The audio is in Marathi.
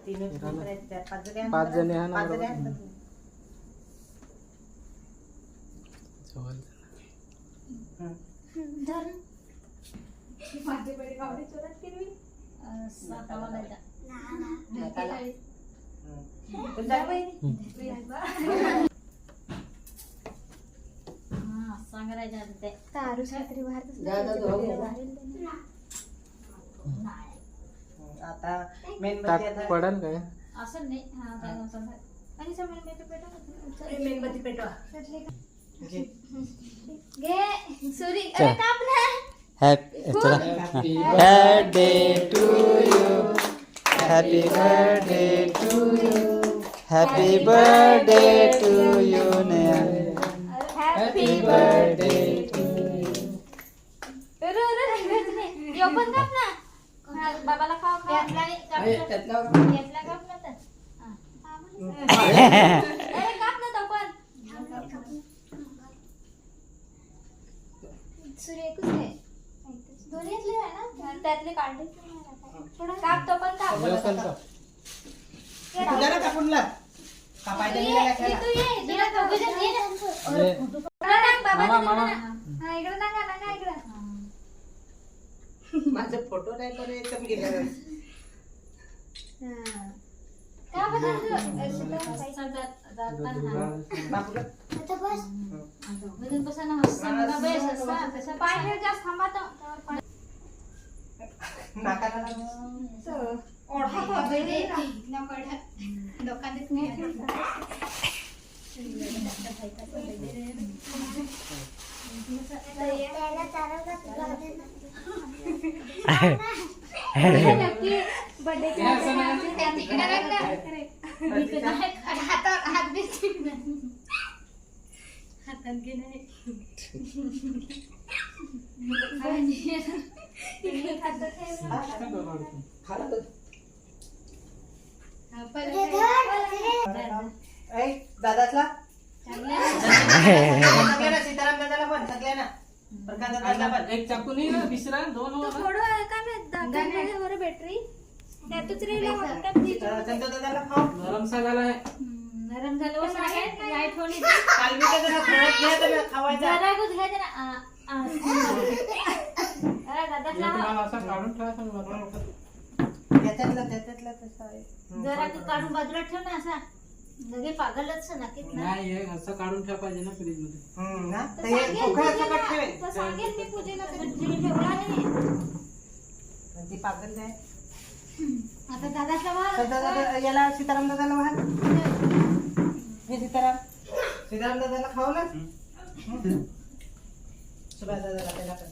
पाच जणी आहे ना बरोबर. आता मेन पडल काय असं नाही. मेणबत्ती पेटवा. Happy birthday to you, happy birthday to you, happy birthday to you Neha, happy birthday to you. बाबाला खाऊ खाऊ घेतला काप ना तर काप ना तो पण दोन्हीतले आहे ना त्यातले काढले थोडं काप तो पण काप तुझ्या ना कापून लाग कापायचं नाही लागायचं. तू ये तुला दोघे जण ये ना बाबा हा इकडे नागा इकडे माझा फोटो नाही तर एकदम गेला. का दादातला सीताराम दादाला पण सगळ्यांना प्रकाश दादाला पण एक चाकू नाही ना दुसरा दोन बॅटरी त्यातच रेला संतो दादाला खाऊ. नरम सागाला आहे. नरम झालं लाईट होली काल मी तर जरा थोडं घ्या तर खावायचा. जरा कुछ घ्यायचं ना अरे दादा तुम्हाला असं काढून ठेवायचं ना बरोबर. त्याच्यातला तसा आहे. जरा तू काढून बाजूला ठेव ना असा लगे पागलच नक्कीच ना नाही हे असं काढून ठेवा पाहिजे ना फ्रीज मध्ये. ना तर हे पोकळाचं कट ठेवेल. तर सांगेल मी पूजेला ठेवला नाही ती पागल नाही. आता दादाचा संतो दादा याला सीताराम दादाला वाहन. हे सीताराम दादाला खाऊ ना. सुभाष दादाला त्याला पण